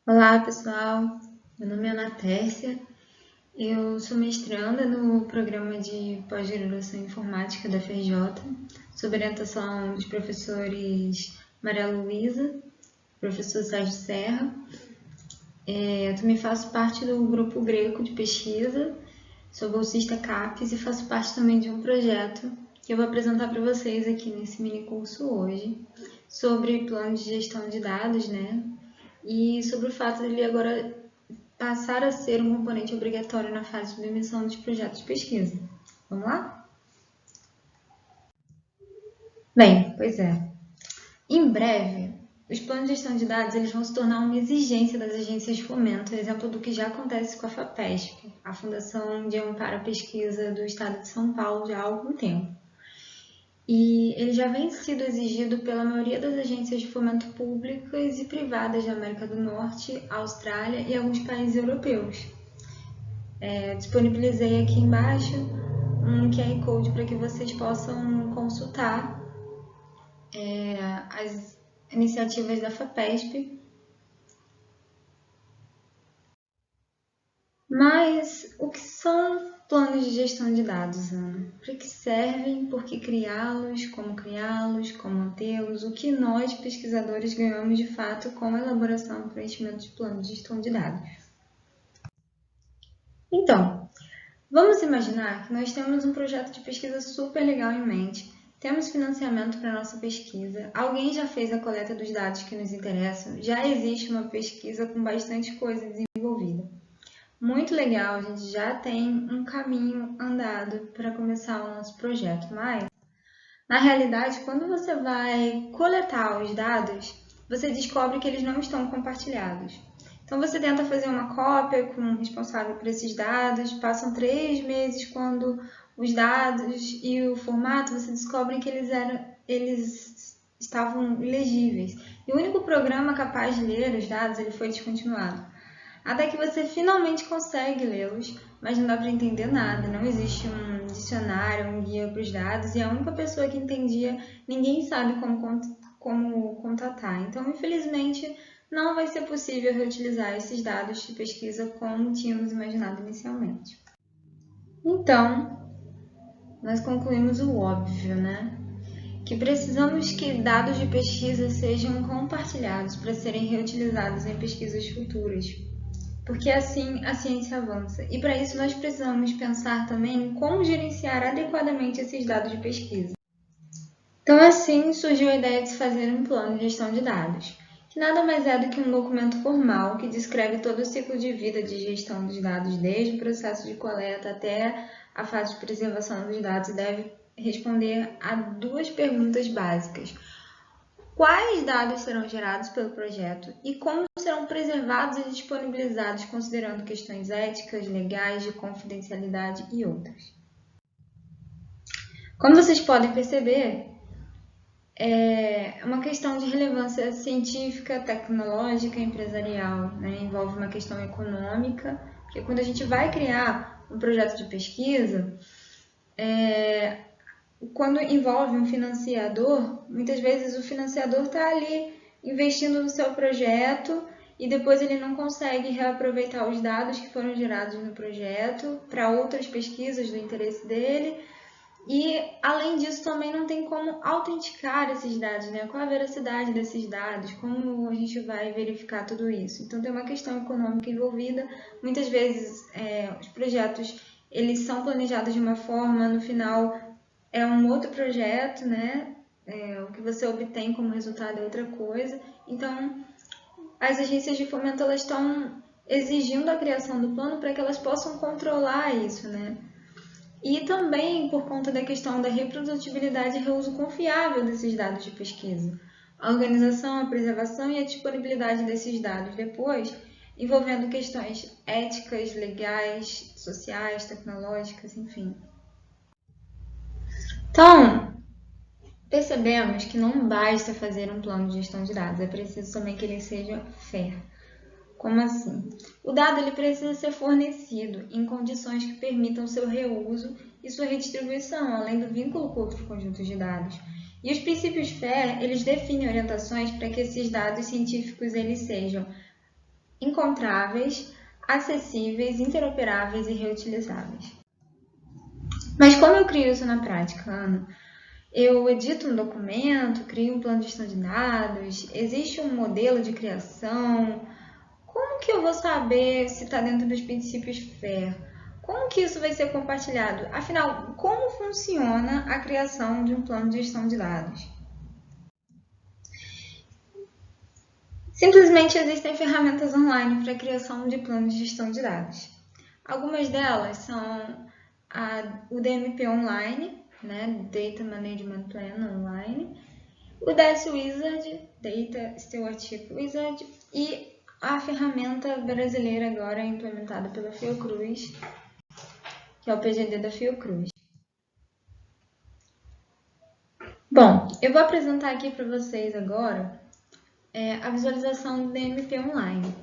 Olá, pessoal. Meu nome é Ana Tércia. Eu sou mestranda no programa de pós-graduação em informática da FRJ, sob orientação dos professores Maria Luísa, professor Sérgio Serra. Eu também faço parte do grupo Greco de pesquisa, sou bolsista CAPES e faço parte também de um projeto que eu vou apresentar para vocês aqui nesse mini curso hoje, sobre plano de gestão de dados, né? E sobre o fato de ele agora passar a ser um componente obrigatório na fase de submissão dos projetos de pesquisa. Vamos lá? Bem, pois é. Em breve, os planos de gestão de dados eles vão se tornar uma exigência das agências de fomento, exemplo do que já acontece com a FAPESP, a Fundação de Amparo à Pesquisa do Estado de São Paulo, já há algum tempo. E ele já vem sido exigido pela maioria das agências de fomento públicas e privadas da América do Norte, Austrália e alguns países europeus. Disponibilizei aqui embaixo um QR Code para que vocês possam consultar as iniciativas da FAPESP. Mas o que são planos de gestão de dados, Ana? Para que servem? Por que criá-los? Como mantê-los? O que nós, pesquisadores, ganhamos de fato com a elaboração e preenchimento de planos de gestão de dados? Então, vamos imaginar que nós temos um projeto de pesquisa super legal em mente, temos financiamento para a nossa pesquisa, alguém já fez a coleta dos dados que nos interessam, já existe uma pesquisa com bastante coisa desenvolvida. Muito legal, a gente já tem um caminho andado para começar o nosso projeto, mas na realidade, quando você vai coletar os dados, você descobre que eles não estão compartilhados. Então você tenta fazer uma cópia com o responsável por esses dados, passam 3 meses quando os dados e o formato você descobre que eles estavam ilegíveis. E o único programa capaz de ler os dados ele foi descontinuado. Até que você finalmente consegue lê-los, mas não dá para entender nada, não existe um dicionário, um guia para os dados, e a única pessoa que entendia, ninguém sabe como contatar. Então, infelizmente, não vai ser possível reutilizar esses dados de pesquisa como tínhamos imaginado inicialmente. Então, nós concluímos o óbvio, né? Que precisamos que dados de pesquisa sejam compartilhados para serem reutilizados em pesquisas futuras, porque assim a ciência avança. E para isso nós precisamos pensar também em como gerenciar adequadamente esses dados de pesquisa. Então assim surgiu a ideia de se fazer um plano de gestão de dados, que nada mais é do que um documento formal que descreve todo o ciclo de vida de gestão dos dados, desde o processo de coleta até a fase de preservação dos dados, e deve responder a 2 perguntas básicas. Quais dados serão gerados pelo projeto e como serão preservados e disponibilizados, considerando questões éticas, legais, de confidencialidade e outras. Como vocês podem perceber, é uma questão de relevância científica, tecnológica, empresarial, né? Envolve uma questão econômica, porque quando a gente vai criar um projeto de pesquisa, quando envolve um financiador, muitas vezes o financiador está ali investindo no seu projeto e depois ele não consegue reaproveitar os dados que foram gerados no projeto para outras pesquisas do interesse dele. E, além disso, também não tem como autenticar esses dados, né? Qual a veracidade desses dados, como a gente vai verificar tudo isso. Então, tem uma questão econômica envolvida. Muitas vezes, os projetos eles são planejados de uma forma, no final é um outro projeto, né? O que você obtém como resultado é outra coisa. Então, as agências de fomento elas estão exigindo a criação do plano para que elas possam controlar isso, né? E também por conta da questão da reprodutibilidade e reuso confiável desses dados de pesquisa. A organização, a preservação e a disponibilidade desses dados depois, envolvendo questões éticas, legais, sociais, tecnológicas, enfim. Então, percebemos que não basta fazer um plano de gestão de dados, é preciso também que ele seja fair. Como assim? O dado ele precisa ser fornecido em condições que permitam seu reuso e sua redistribuição, além do vínculo com outros conjuntos de dados. E os princípios FAIR, eles definem orientações para que esses dados científicos eles sejam encontráveis, acessíveis, interoperáveis e reutilizáveis. Mas como eu crio isso na prática, Ana? Eu edito um documento, crio um plano de gestão de dados, existe um modelo de criação. Como que eu vou saber se está dentro dos princípios FAIR? Como que isso vai ser compartilhado? Afinal, como funciona a criação de um plano de gestão de dados? Simplesmente existem ferramentas online para a criação de planos de gestão de dados. Algumas delas são o DMP Online, né, Data Management Plan Online, o DS Wizard, Data Stewardship Wizard, e a ferramenta brasileira agora implementada pela Fiocruz, que é o PGD da Fiocruz. Bom, eu vou apresentar aqui para vocês agora a visualização do DMP Online.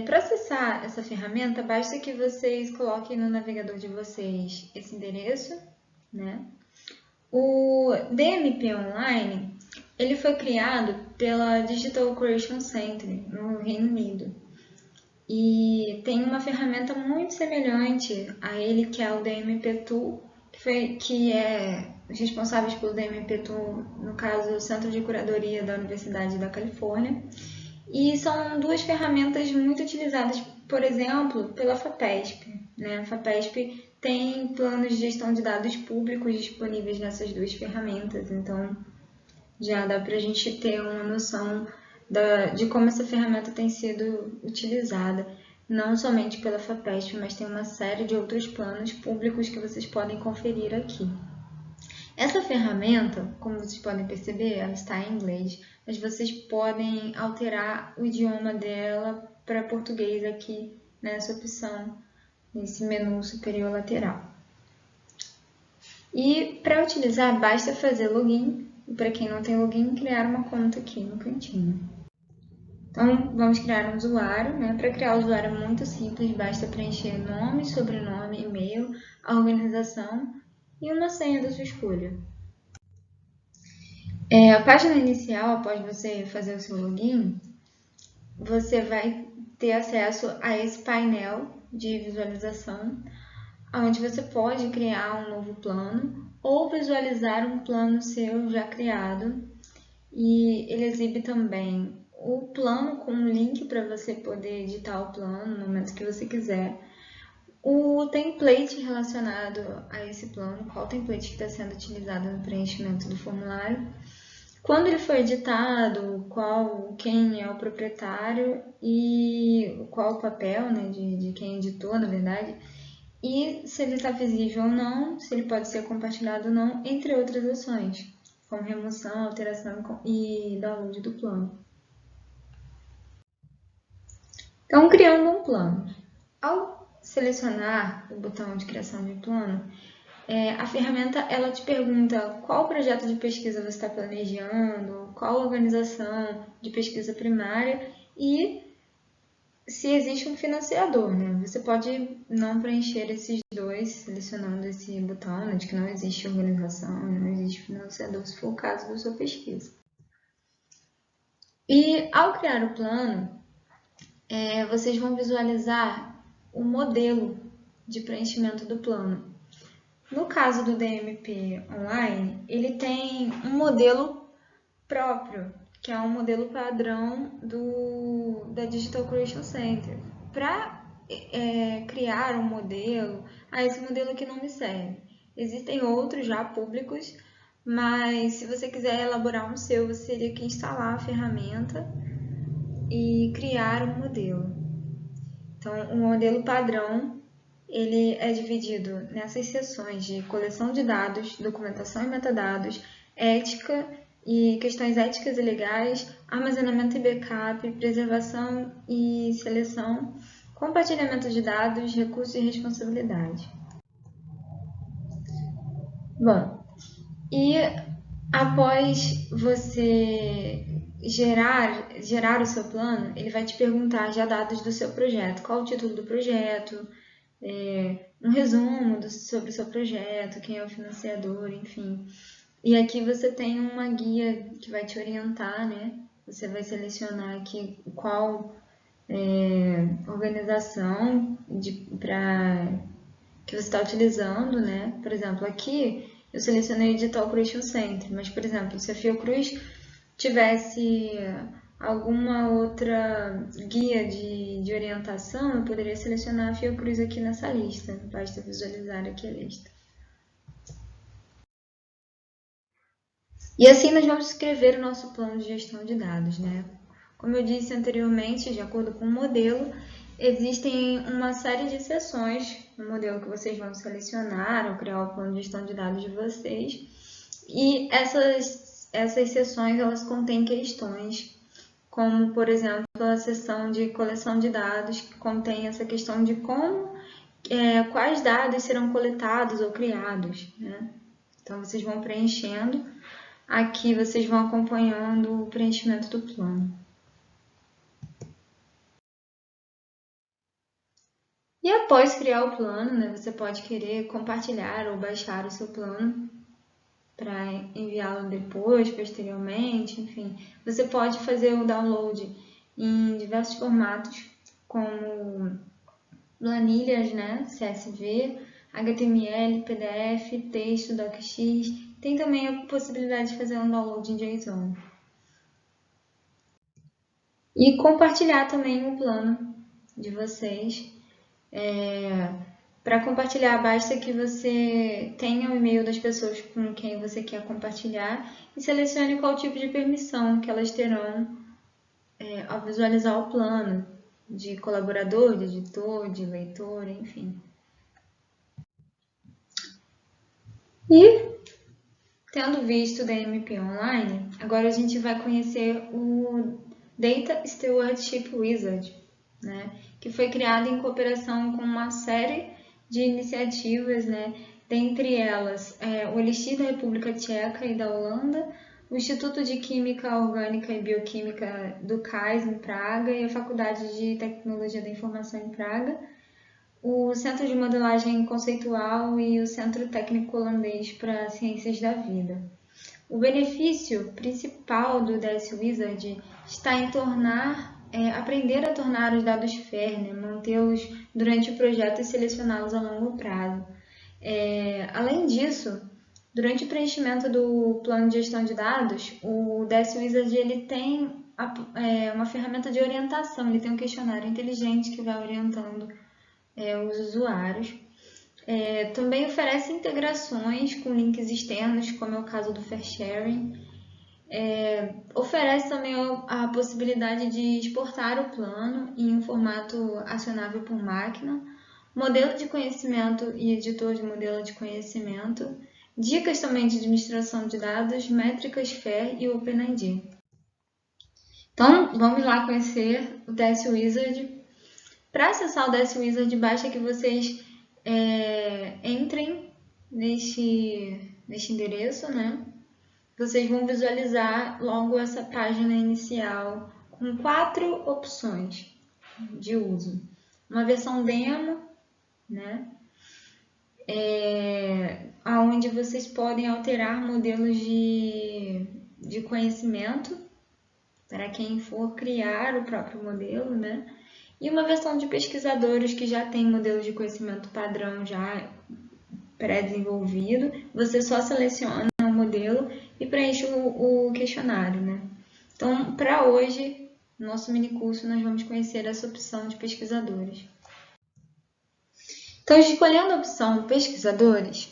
Para acessar essa ferramenta, basta que vocês coloquem no navegador de vocês esse endereço, né? O DMP Online, ele foi criado pela Digital Creation Center, no Reino Unido. E tem uma ferramenta muito semelhante a ele, que é o DMP Tool, que é responsável pelo DMP Tool, no caso, o Centro de Curadoria da Universidade da Califórnia. E são duas ferramentas muito utilizadas, por exemplo, pela FAPESP, né? A FAPESP tem planos de gestão de dados públicos disponíveis nessas duas ferramentas, então já dá para a gente ter uma noção de como essa ferramenta tem sido utilizada, não somente pela FAPESP, mas tem uma série de outros planos públicos que vocês podem conferir aqui. Essa ferramenta, como vocês podem perceber, ela está em inglês, mas vocês podem alterar o idioma dela para português aqui nessa opção, nesse menu superior lateral. E para utilizar, basta fazer login, e para quem não tem login, criar uma conta aqui no cantinho. Então, vamos criar um usuário, né? Para criar o usuário é muito simples, basta preencher nome, sobrenome, e-mail, a organização e uma senha da sua escolha. A página inicial, após você fazer o seu login, você vai ter acesso a esse painel de visualização, onde você pode criar um novo plano ou visualizar um plano seu já criado. E ele exibe também o plano com um link para você poder editar o plano no momento que você quiser. O template relacionado a esse plano, qual template que está sendo utilizado no preenchimento do formulário, quando ele foi editado, quem é o proprietário e qual o papel, né, de quem editou, na verdade, e se ele está visível ou não, se ele pode ser compartilhado ou não, entre outras opções, como remoção, alteração e download do plano. Então, criando um plano. Ao selecionar o botão de criação de plano, a ferramenta ela te pergunta qual projeto de pesquisa você está planejando, qual organização de pesquisa primária e se existe um financiador, né? Você pode não preencher esses dois, selecionando esse botão, né, de que não existe organização, não existe financiador, se for o caso da sua pesquisa. E ao criar o plano, vocês vão visualizar o modelo de preenchimento do plano. No caso do DMP Online, ele tem um modelo próprio, que é um modelo padrão da Digital Creation Center. Para criar um modelo, esse modelo aqui não me serve. Existem outros já públicos, mas se você quiser elaborar um seu, você teria que instalar a ferramenta e criar um modelo. Então, o modelo padrão ele é dividido nessas seções de coleção de dados, documentação e metadados, ética e questões éticas e legais, armazenamento e backup, preservação e seleção, compartilhamento de dados, recursos e responsabilidade. Bom, e após você gerar o seu plano, ele vai te perguntar já dados do seu projeto, qual o título do projeto, um resumo sobre o seu projeto, quem é o financiador, enfim. E aqui você tem uma guia que vai te orientar, né, Você vai selecionar aqui qual organização que você está utilizando, né? Por exemplo, aqui eu selecionei o Digital Operation Center, mas, por exemplo, se a Fiocruz tivesse alguma outra guia de orientação, eu poderia selecionar a Fiocruz aqui nessa lista. Basta visualizar aqui a lista. E assim nós vamos escrever o nosso plano de gestão de dados, né? Como eu disse anteriormente, de acordo com o modelo, existem uma série de seções no modelo que vocês vão selecionar ao criar o plano de gestão de dados de vocês. E essas seções, elas contêm questões, como, por exemplo, a seção de coleção de dados, que contém essa questão de quais dados serão coletados ou criados, né? Então, vocês vão preenchendo. Aqui vocês vão acompanhando o preenchimento do plano. E após criar o plano, né, você pode querer compartilhar ou baixar o seu plano para enviá-lo depois, posteriormente, enfim. Você pode fazer o download em diversos formatos, como planilhas, né, CSV, HTML, PDF, texto, DocX. Tem também a possibilidade de fazer um download em JSON. E compartilhar também o plano de vocês. Para compartilhar, basta que você tenha o e-mail das pessoas com quem você quer compartilhar e selecione qual tipo de permissão que elas terão ao visualizar o plano, de colaborador, de editor, de leitor, enfim. E, tendo visto o DMP Online, agora a gente vai conhecer o Data Stewardship Wizard, né, que foi criado em cooperação com uma série de iniciativas, né, dentre elas o Elixir da República Tcheca e da Holanda, o Instituto de Química Orgânica e Bioquímica do CAIS em Praga e a Faculdade de Tecnologia da Informação em Praga, o Centro de Modelagem Conceitual e o Centro Técnico Holandês para Ciências da Vida. O benefício principal do DS Wizard está em aprender a tornar os dados FAIR, né, mantê-los durante o projeto e selecioná-los a longo prazo. Além disso, durante o preenchimento do plano de gestão de dados, o DS Wizard ele tem uma ferramenta de orientação, ele tem um questionário inteligente que vai orientando os usuários. Também oferece integrações com links externos, como é o caso do Fair Sharing. Oferece também a possibilidade de exportar o plano em um formato acionável por máquina, modelo de conhecimento e editor de modelo de conhecimento, dicas também de administração de dados, métricas FAIR e OpenID. Então, vamos lá conhecer o DS Wizard. Para acessar o DS Wizard, basta que vocês entrem neste endereço, né? Vocês vão visualizar logo essa página inicial com 4 opções de uso. Uma versão demo, né? Onde vocês podem alterar modelos de conhecimento para quem for criar o próprio modelo, né? E uma versão de pesquisadores que já tem modelos de conhecimento padrão já pré-desenvolvido. Você só seleciona o modelo e preenche o questionário, né? Então, para hoje, no nosso minicurso, nós vamos conhecer essa opção de pesquisadores. Então, escolhendo a opção pesquisadores,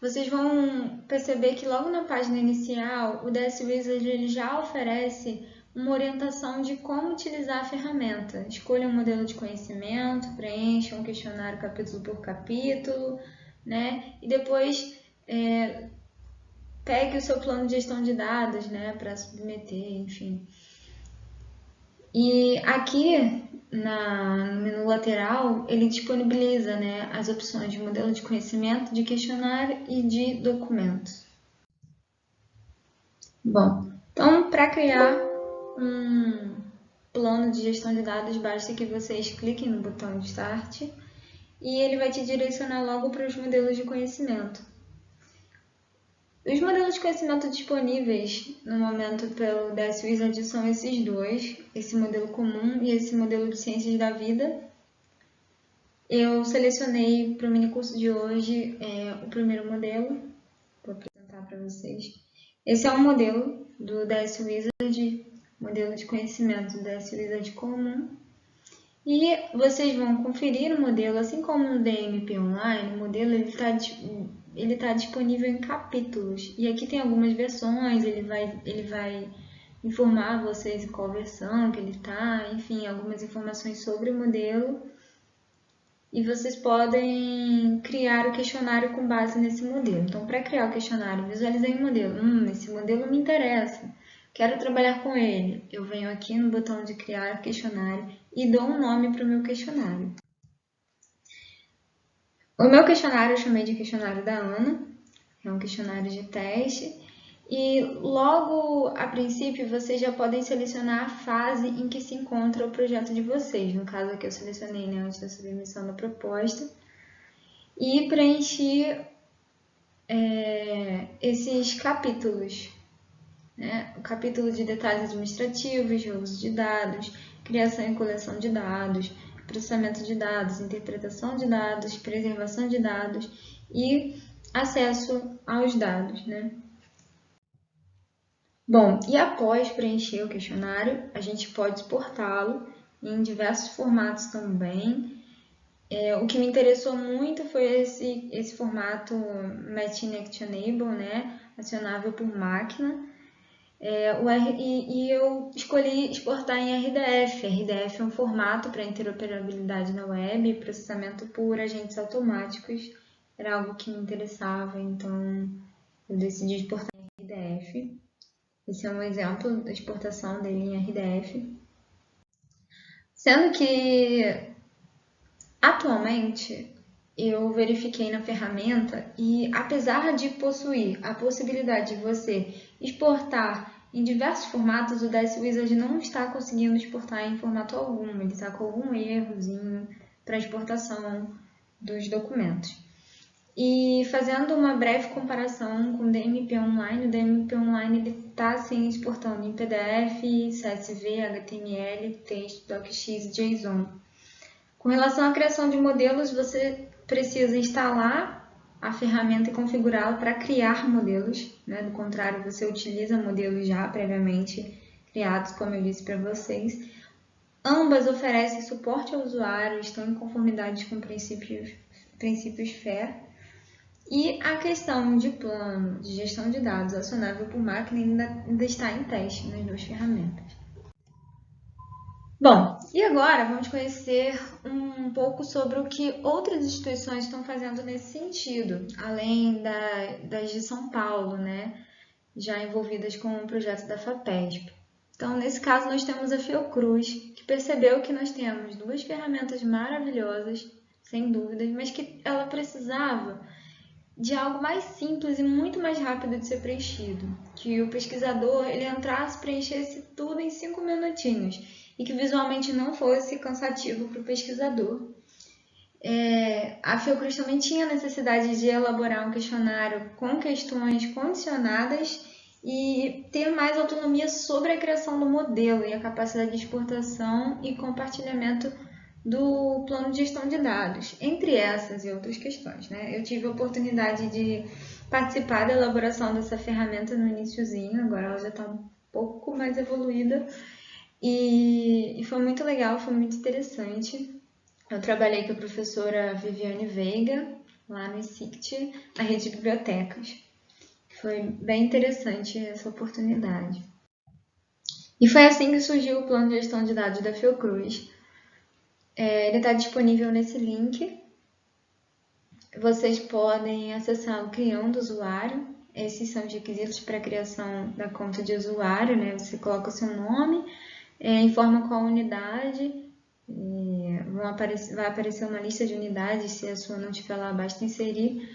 vocês vão perceber que logo na página inicial, o DS Wizard ele já oferece uma orientação de como utilizar a ferramenta. Escolha um modelo de conhecimento, preencha um questionário capítulo por capítulo, né? E depois pegue o seu plano de gestão de dados, né, para submeter, enfim. E aqui no menu lateral, ele disponibiliza, né, as opções de modelo de conhecimento, de questionário e de documentos. Bom, então para criar um plano de gestão de dados, basta que vocês cliquem no botão de Start e ele vai te direcionar logo para os modelos de conhecimento. Os modelos de conhecimento disponíveis no momento pelo DS Wizard são esses dois, esse modelo comum e esse modelo de ciências da vida. Eu selecionei para o minicurso de hoje o primeiro modelo, vou apresentar para vocês. Esse é um modelo do DS Wizard, modelo de conhecimento do DS Wizard comum. E vocês vão conferir o modelo, assim como no DMP Online, o modelo ele tá disponível em capítulos. E aqui tem algumas versões, ele vai informar vocês em qual versão que ele está, enfim, algumas informações sobre o modelo. E vocês podem criar o questionário com base nesse modelo. Então, para criar o questionário, visualizei o modelo. Esse modelo me interessa. Quero trabalhar com ele. Eu venho aqui no botão de criar questionário e dou um nome para o meu questionário. O meu questionário eu chamei de questionário da Ana. É um questionário de teste. E logo a princípio vocês já podem selecionar a fase em que se encontra o projeto de vocês. No caso aqui eu selecionei antes da submissão da proposta. E preenchi esses capítulos. O capítulo de detalhes administrativos, uso de dados, criação e coleção de dados, processamento de dados, interpretação de dados, preservação de dados e acesso aos dados. Bom, e após preencher o questionário, a gente pode exportá-lo em diversos formatos também. O que me interessou muito foi esse formato Machine Actionable, acionável por máquina. E eu escolhi exportar em RDF. RDF é um formato para interoperabilidade na web e processamento por agentes automáticos. Era algo que me interessava, então eu decidi exportar em RDF. Esse é um exemplo da exportação dele em RDF. Sendo que, atualmente, eu verifiquei na ferramenta e, apesar de possuir a possibilidade de você exportar em diversos formatos, o DS Wizard não está conseguindo exportar em formato algum. Ele está com algum errozinho para exportação dos documentos. E fazendo uma breve comparação com o DMP Online, o DMP Online está sim exportando em PDF, CSV, HTML, texto, DocX e JSON. Com relação à criação de modelos, você precisa instalar a ferramenta e configurá-la para criar modelos. Do contrário, você utiliza modelos já previamente criados, como eu disse para vocês. Ambas oferecem suporte ao usuário, estão em conformidade com princípios FAIR. E a questão de plano de gestão de dados acionável por máquina ainda está em teste nas duas ferramentas. Bom, e agora vamos conhecer um pouco sobre o que outras instituições estão fazendo nesse sentido, além das de São Paulo, já envolvidas com o projeto da FAPESP. Então, nesse caso, nós temos a Fiocruz, que percebeu que nós temos duas ferramentas maravilhosas, sem dúvidas, mas que ela precisava de algo mais simples e muito mais rápido de ser preenchido. Que o pesquisador ele entrasse e preenchesse tudo em 5 minutinhos e que visualmente não fosse cansativo para o pesquisador. A Fiocruz também tinha necessidade de elaborar um questionário com questões condicionadas e ter mais autonomia sobre a criação do modelo e a capacidade de exportação e compartilhamento do plano de gestão de dados, entre essas e outras questões. Eu tive a oportunidade de participar da elaboração dessa ferramenta no iniciozinho, agora ela já está um pouco mais evoluída e foi muito legal, foi muito interessante. Eu trabalhei com a professora Viviane Veiga, lá no ICICT, na rede de bibliotecas. Foi bem interessante essa oportunidade. E foi assim que surgiu o plano de gestão de dados da Fiocruz. Ele está disponível nesse link. Vocês podem acessá-lo criando usuário. Esses são os requisitos para a criação da conta de usuário. Você coloca o seu nome, informa qual unidade, vai aparecer uma lista de unidades, se a sua não estiver lá, basta inserir.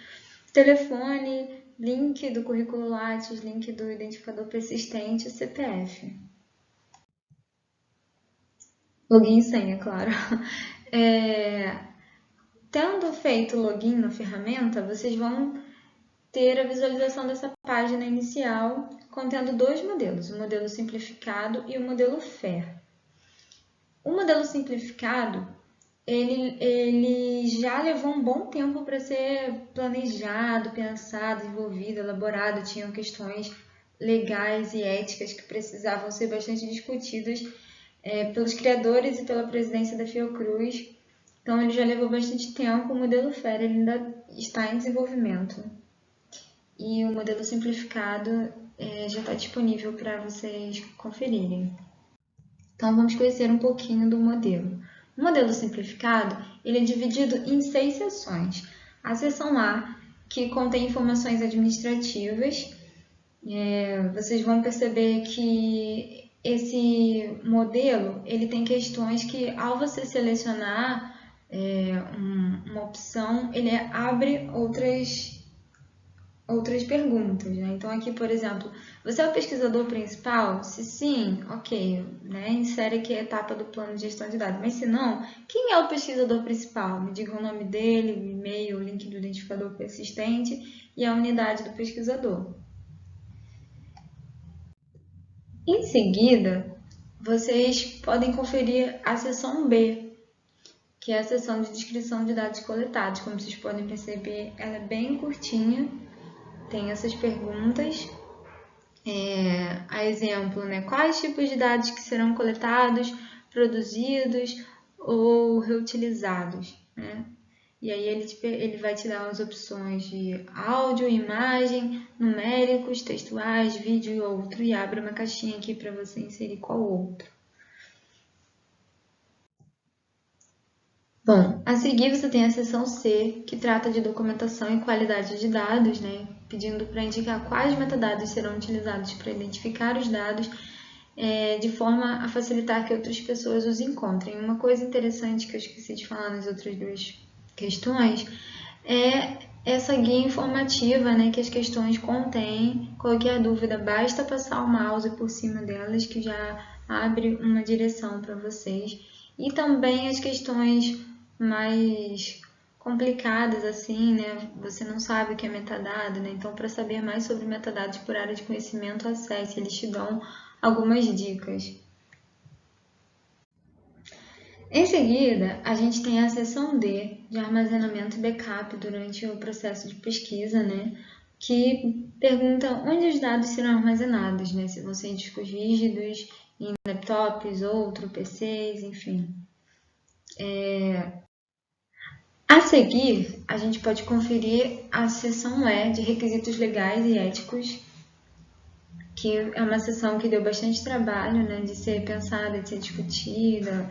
Telefone, link do currículo Lattes, link do identificador persistente, CPF. Login e senha, claro. Tendo feito o login na ferramenta, vocês vão ter a visualização dessa página inicial, contendo dois modelos, o modelo simplificado e o modelo FAIR. O modelo simplificado, ele já levou um bom tempo para ser planejado, pensado, desenvolvido, elaborado. Tinham questões legais e éticas que precisavam ser bastante discutidas pelos criadores e pela presidência da Fiocruz. Então, ele já levou bastante tempo. O modelo FAIR ele ainda está em desenvolvimento. E o modelo simplificado já está disponível para vocês conferirem. Então, vamos conhecer um pouquinho do modelo. O modelo simplificado ele é dividido em 6 seções. A seção A, que contém informações administrativas. Vocês vão perceber que esse modelo ele tem questões que, ao você selecionar uma opção, ele abre outras perguntas, né? Então, aqui, por exemplo, você é o pesquisador principal? Se sim, ok, né? Insere aqui a etapa do plano de gestão de dados. Mas se não, quem é o pesquisador principal? Me diga o nome dele, o e-mail, o link do identificador persistente e a unidade do pesquisador. Em seguida, vocês podem conferir a seção B, que é a seção de descrição de dados coletados. Como vocês podem perceber, ela é bem curtinha. Tem essas perguntas, a exemplo, né? Quais tipos de dados que serão coletados, produzidos ou reutilizados, né? E aí ele vai te dar as opções de áudio, imagem, numéricos, textuais, vídeo e outro, e abre uma caixinha aqui para você inserir qual outro. Bom, a seguir você tem a seção C, que trata de documentação e qualidade de dados, né? Pedindo para indicar quais metadados serão utilizados para identificar os dados, de forma a facilitar que outras pessoas os encontrem. Uma coisa interessante que eu esqueci de falar nas outras duas questões é essa guia informativa, né, que as questões contêm. Qualquer dúvida, basta passar o mouse por cima delas, que já abre uma direção para vocês. E também as questões mais complicadas, assim, né? Você não sabe o que é metadado, né? Então, para saber mais sobre metadados por área de conhecimento, acesse, eles te dão algumas dicas. Em seguida, a gente tem a seção D, de armazenamento e backup durante o processo de pesquisa, né? Que pergunta onde os dados serão armazenados, né? Se vão ser em discos rígidos, em laptops, outros PCs, enfim. A seguir, a gente pode conferir a seção E de requisitos legais e éticos, que é uma seção que deu bastante trabalho, né, de ser pensada, de ser discutida,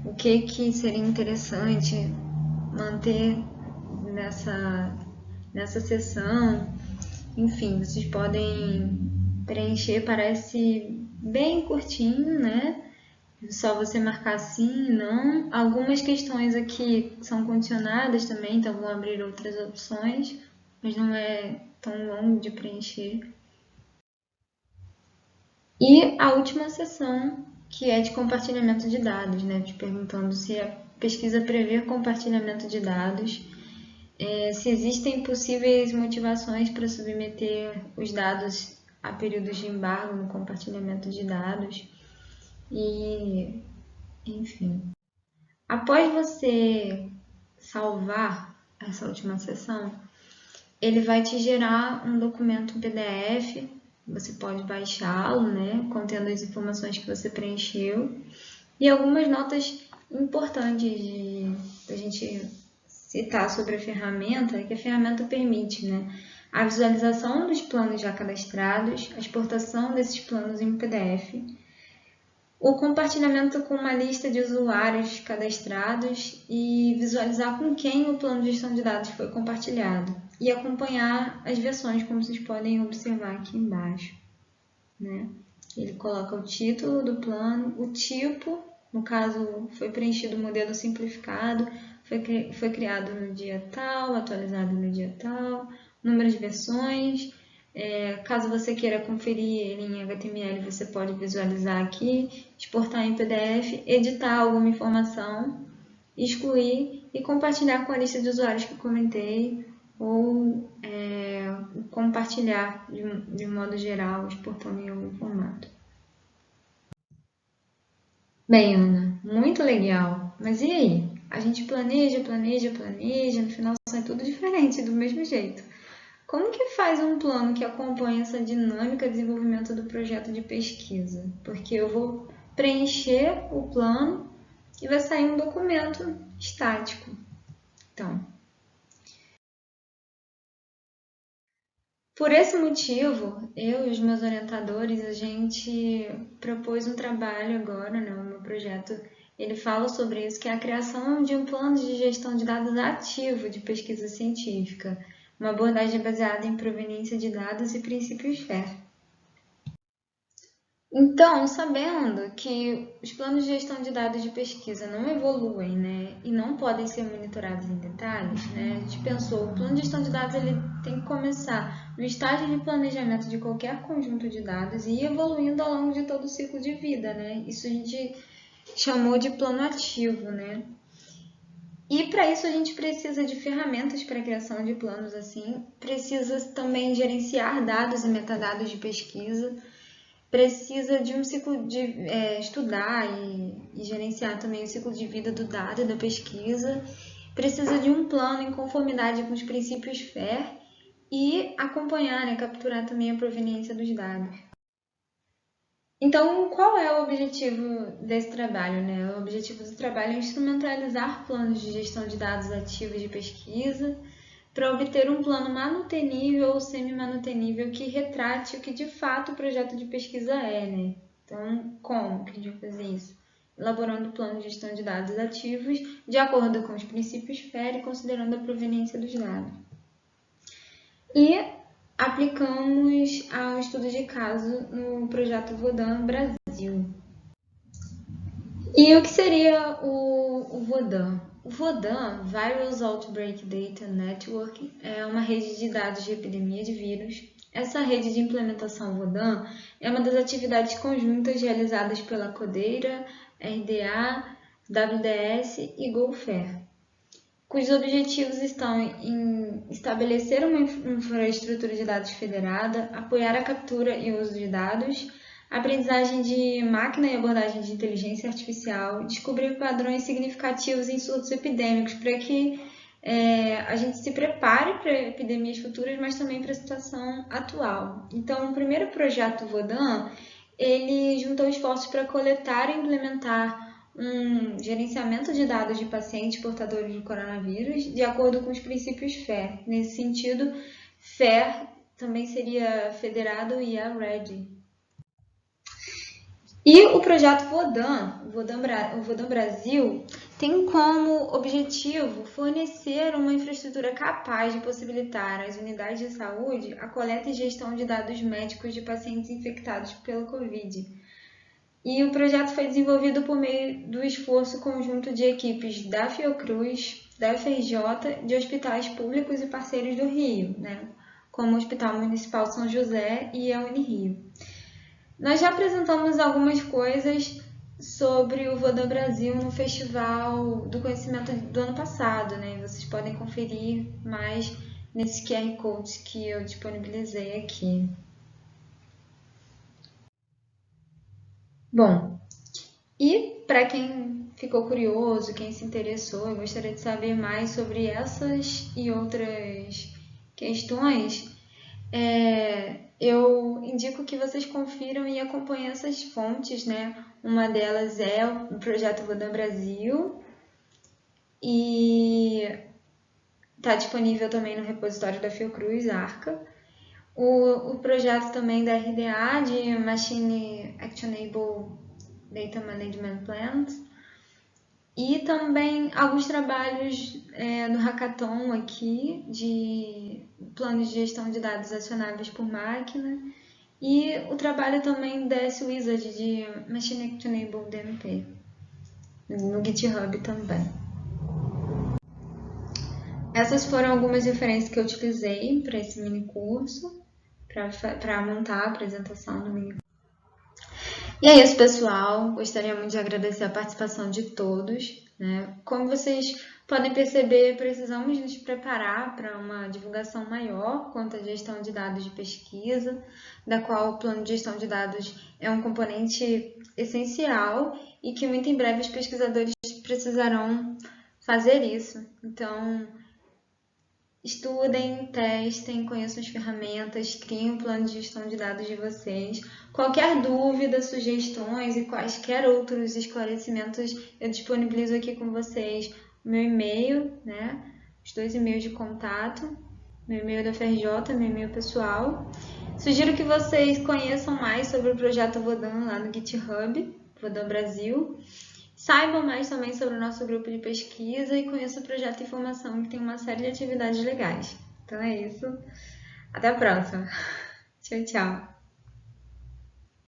o que seria interessante manter nessa seção. Enfim, vocês podem preencher, parece bem curtinho, né? Só você marcar sim, não. Algumas questões aqui são condicionadas também, então vão abrir outras opções, mas não é tão longo de preencher. E a última seção, que é de compartilhamento de dados, né? Te perguntando se a pesquisa prevê compartilhamento de dados, se existem possíveis motivações para submeter os dados a períodos de embargo no compartilhamento de dados. E, enfim, após você salvar essa última seção, ele vai te gerar um documento PDF, você pode baixá-lo, né, contendo as informações que você preencheu e algumas notas importantes da gente citar sobre a ferramenta, que a ferramenta permite, né, a visualização dos planos já cadastrados, a exportação desses planos em PDF, o compartilhamento com uma lista de usuários cadastrados e visualizar com quem o plano de gestão de dados foi compartilhado e acompanhar as versões, como vocês podem observar aqui embaixo, né? Ele coloca o título do plano, o tipo, no caso foi preenchido o modelo simplificado, foi criado no dia tal, atualizado no dia tal, número de versões. Caso você queira conferir ele em HTML, você pode visualizar aqui, exportar em PDF, editar alguma informação, excluir e compartilhar com a lista de usuários que eu comentei, ou compartilhar de modo geral, exportando em algum formato. Bem, Ana, muito legal. Mas e aí? A gente planeja, no final sai tudo diferente, do mesmo jeito. Como que faz um plano que acompanha essa dinâmica de desenvolvimento do projeto de pesquisa? Porque eu vou preencher o plano e vai sair um documento estático. Então, por esse motivo, eu e os meus orientadores, a gente propôs um trabalho agora, né, o meu projeto, ele fala sobre isso, que é a criação de um plano de gestão de dados ativo de pesquisa científica, uma abordagem baseada em proveniência de dados e princípios FAIR. Então, sabendo que os planos de gestão de dados de pesquisa não evoluem, né, e não podem ser monitorados em detalhes, né, a gente pensou, o plano de gestão de dados ele tem que começar no estágio de planejamento de qualquer conjunto de dados e ir evoluindo ao longo de todo o ciclo de vida, né? Isso a gente chamou de plano ativo, né? E para isso a gente precisa de ferramentas para a criação de planos assim, precisa também gerenciar dados e metadados de pesquisa, precisa de um ciclo de estudar e gerenciar também o ciclo de vida do dado e da pesquisa, precisa de um plano em conformidade com os princípios FAIR e acompanhar, né, capturar também a proveniência dos dados. Então, qual é o objetivo desse trabalho, né? O objetivo do trabalho é instrumentalizar planos de gestão de dados ativos de pesquisa para obter um plano manutenível ou semi-manutenível que retrate o que de fato o projeto de pesquisa é, né? Então, como que a gente vai fazer isso? Elaborando o plano de gestão de dados ativos de acordo com os princípios FAIR e considerando a proveniência dos dados. E aplicamos ao estudo de caso no projeto Vodan Brasil. E o que seria o Vodan? O Vodan, Virus Outbreak Data Network, é uma rede de dados de epidemia de vírus. Essa rede de implementação Vodan é uma das atividades conjuntas realizadas pela Codeira, RDA, WDS e GoFair, cujos objetivos estão em estabelecer uma infraestrutura de dados federada, apoiar a captura e uso de dados, aprendizagem de máquina e abordagem de inteligência artificial, descobrir padrões significativos em surtos epidêmicos para que a gente se prepare para epidemias futuras, mas também para a situação atual. Então, o primeiro projeto Vodan, ele juntou esforços para coletar e implementar um gerenciamento de dados de pacientes portadores de coronavírus de acordo com os princípios FAIR. Nesse sentido, FAIR também seria federado e a READY. E o projeto Vodan, o Vodan Brasil, tem como objetivo fornecer uma infraestrutura capaz de possibilitar às unidades de saúde a coleta e gestão de dados médicos de pacientes infectados pelo Covid. E o projeto foi desenvolvido por meio do esforço conjunto de equipes da Fiocruz, da UFRJ, de hospitais públicos e parceiros do Rio, né? Como o Hospital Municipal São José e a Unirio. Nós já apresentamos algumas coisas sobre o Vodan Brasil no Festival do Conhecimento do ano passado, né? Vocês podem conferir mais nesses QR Codes que eu disponibilizei aqui. Bom, e para quem ficou curioso, quem se interessou e gostaria de saber mais sobre essas e outras questões, eu indico que vocês confiram e acompanhem essas fontes, né? Uma delas é o projeto Vodan Brasil e está disponível também no repositório da Fiocruz, Arca. O projeto também da RDA, de Machine Actionable Data Management Plans, e também alguns trabalhos no Hackathon aqui, de planos de gestão de dados acionáveis por máquina, e o trabalho também da S-Wizard, de Machine Actionable DMP, no GitHub também. Essas foram algumas referências que eu utilizei para esse mini curso, para montar a apresentação do mini curso. E é isso, pessoal. Gostaria muito de agradecer a participação de todos, né? Como vocês podem perceber, precisamos nos preparar para uma divulgação maior quanto à gestão de dados de pesquisa, da qual o plano de gestão de dados é um componente essencial e que muito em breve os pesquisadores precisarão fazer isso. Então, estudem, testem, conheçam as ferramentas, criem um plano de gestão de dados de vocês. Qualquer dúvida, sugestões e quaisquer outros esclarecimentos, eu disponibilizo aqui com vocês o meu e-mail, né? Os 2 e-mails de contato, meu e-mail da FRJ, meu e-mail pessoal. Sugiro que vocês conheçam mais sobre o projeto Vodan lá no GitHub, Vodan Brasil. Saibam mais também sobre o nosso grupo de pesquisa e conheçam o projeto Informação, que tem uma série de atividades legais. Então é isso. Até a próxima. Tchau, tchau.